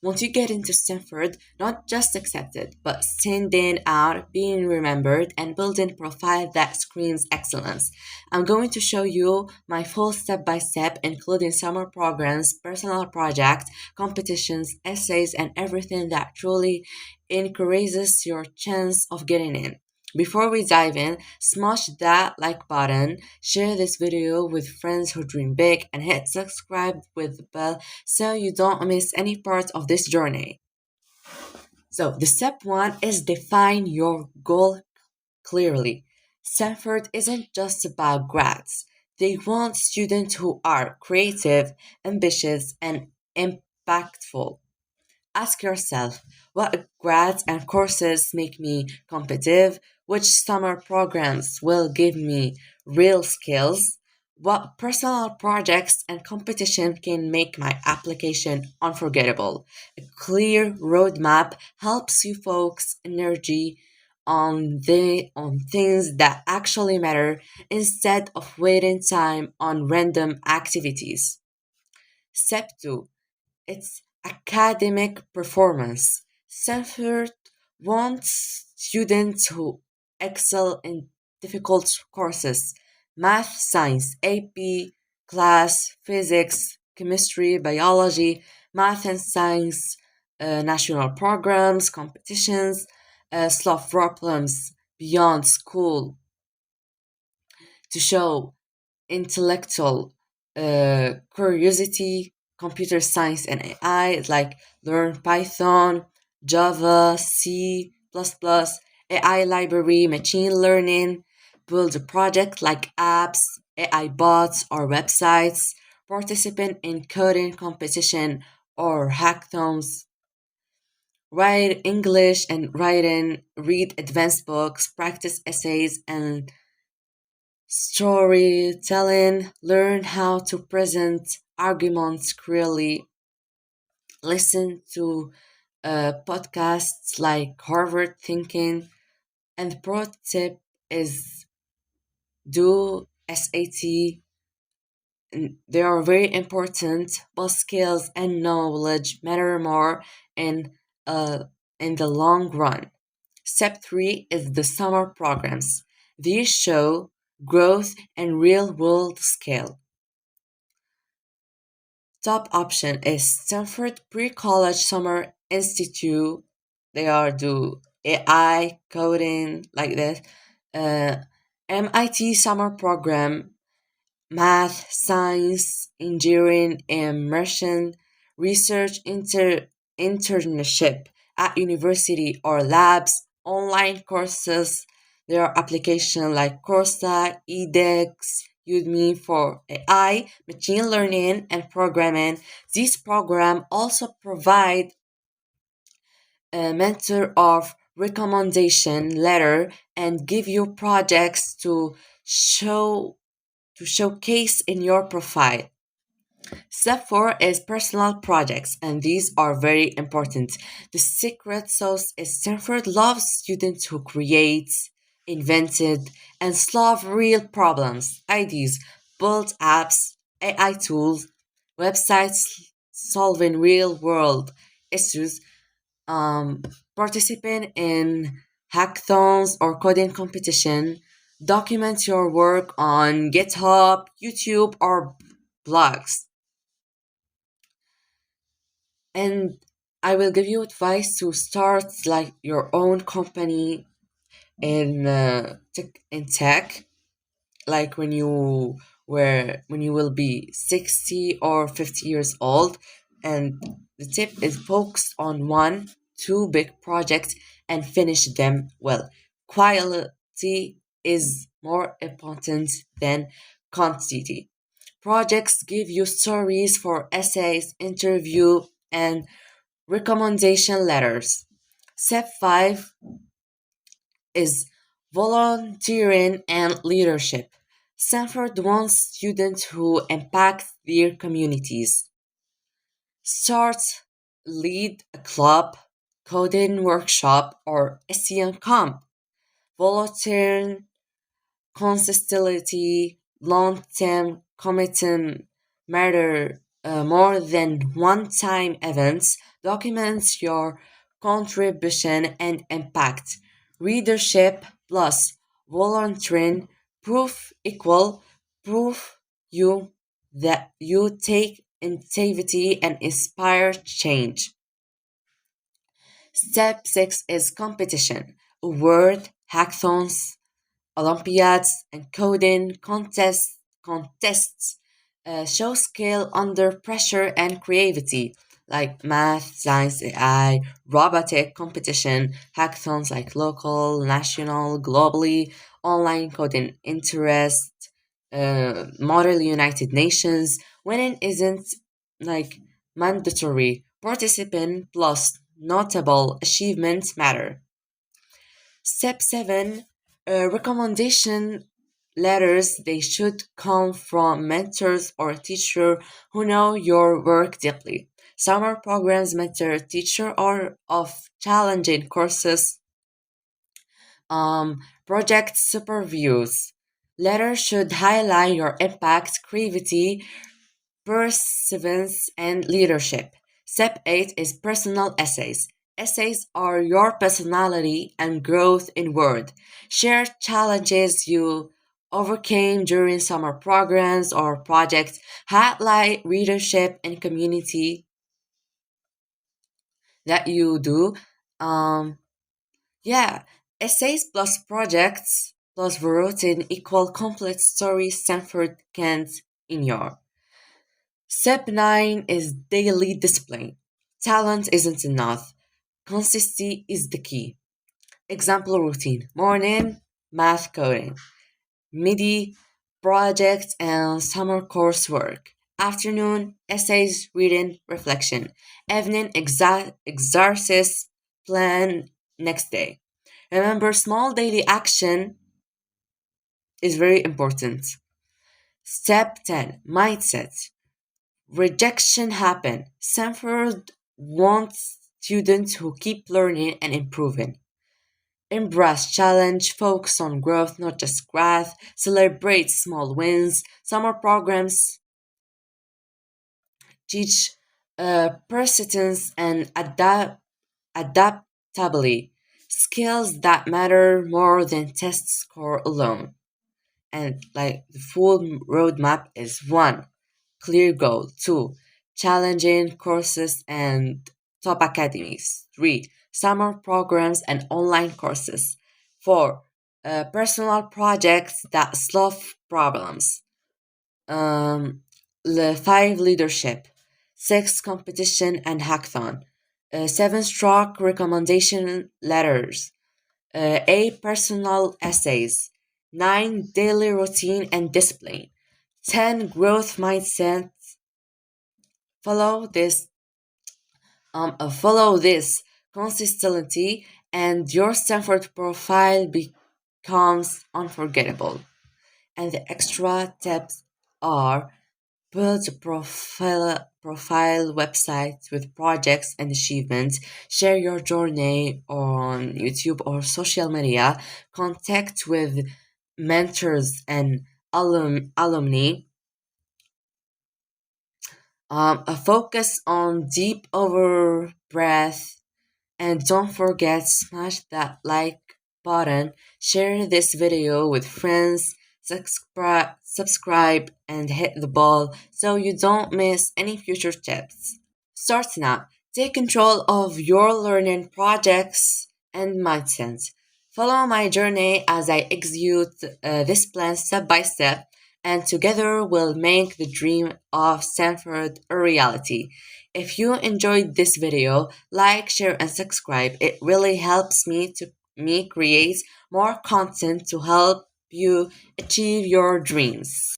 Want to get into Stanford, not just accepted, but standing out, being remembered, and building a profile that screams excellence. I'm going to show you my full step by step, including summer programs, personal projects, competitions, essays, and everything that truly increases your chance of getting in. Before we dive in, smash that like button, share this video with friends who dream big, and hit subscribe with the bell so you don't miss any part of this journey. So, the step one is define your goal clearly. Stanford isn't just about grads, they want students who are creative, ambitious, and impactful. Ask yourself, what grads and courses make me competitive? Which summer programs will give me real skills? What personal projects and competition can make my application unforgettable? A clear roadmap helps you focus energy on things that actually matter instead of wasting time on random activities. Step 2, it's academic performance. Stanford wants students who excel in difficult courses: math, science, AP, class, physics, chemistry, biology, math and science, national programs, competitions, solve problems beyond school to show intellectual curiosity, computer science and AI, like learn Python, Java, C++, AI library, machine learning, build a project like apps, AI bots or websites, participate in coding competition or hackathons, write English and writing, read advanced books, practice essays and storytelling, learn how to present arguments clearly, listen to podcasts like Harvard Thinking, and the pro tip is do SAT. They are very important, but skills and knowledge matter more in uh, in the long run. Step 3 is the summer programs. These show growth and real world scale. Top option is Stanford Pre-College Summer Institute. They are do AI, coding, like this. Uh, MIT Summer Program, math, science, engineering, immersion, research internship at university or labs, online courses. There are applications like Coursera, edX, Udemy for AI, machine learning, and programming. These programs also provide a mentor of recommendation letter and give you projects show to showcase in your profile. Step 4 is personal projects, and these are very important. The secret sauce is Stanford loves students who create, invented, and solve real problems, ideas, build apps, AI tools, websites solving real world issues, um, participate in hackathons or coding competition, document your work on GitHub, YouTube, or blogs. And I will give you advice to start like your own company in tech, like when you will be 60 or 50 years old. And the tip is focus on one, two big projects and finish them well. Quality is more important than quantity. Projects give you stories for essays, interview, and recommendation letters. Step 5 is volunteering and leadership. Stanford wants students who impact their communities. Start, lead a club, coding workshop, or SEM camp. Volunteering, consistency, long-term commitment matter more than one-time events. documents your contribution and impact. Readership plus volunteering proof equal proof you that you take initiative and inspire change. Step 6 is competition. Award, hackathons, Olympiads, and coding contests show skill under pressure and creativity, like math, science, AI, robotic competition, hackathons like local, national, globally, online coding interest, model United Nations. Winning isn't like mandatory. Participant plus notable achievements matter. Step 7, recommendation letters. They should come from mentors or teacher who know your work deeply. Summer programs mentor teacher or of challenging courses, project superviews. Letters should highlight your impact, creativity, perseverance, and leadership. Step 8 is personal essays. Essays are your personality and growth in word. Share challenges you overcame during summer programs or projects. Highlight readership and community that you do. Um, yeah, essays plus projects plus written equal complete story Stanford can't ignore. Step 9 is daily discipline. Talent isn't enough. Consistency is the key. Example routine. Morning, math coding. Midi, project and summer coursework. Afternoon, essays, reading, reflection. Evening, exercise, plan next day. Remember, small daily action is very important. Step 10, mindset. Rejection happen. Stanford wants students who keep learning and improving. Embrace challenge, focus on growth, not just growth. Celebrate small wins. Summer programs teach persistence and adaptability, skills that matter more than test score alone. And like the full roadmap is 1, clear goal. 2, challenging courses and top academies. 3, summer programs and online courses. 4, personal projects that solve problems. Um, 5, leadership. 6, competition and hackathon. 7, strong recommendation letters. 8, personal essays. 9, daily routine and discipline. 10, growth mindset. Follow this follow this consistently and your Stanford profile becomes unforgettable. And the extra tips are: build a profile website with projects and achievements. Share your journey on YouTube or social media. Contact with mentors and alumni. A focus on deep over breath, and don't forget smash that like button. Share this video with friends. Subscribe and hit the bell so you don't miss any future tips. Start now. Take control of your learning projects and mindset. Follow my journey as I execute this plan step by step, and together we'll make the dream of Stanford a reality. If you enjoyed this video, like, share, and subscribe. It really helps me create more content to help you achieve your dreams.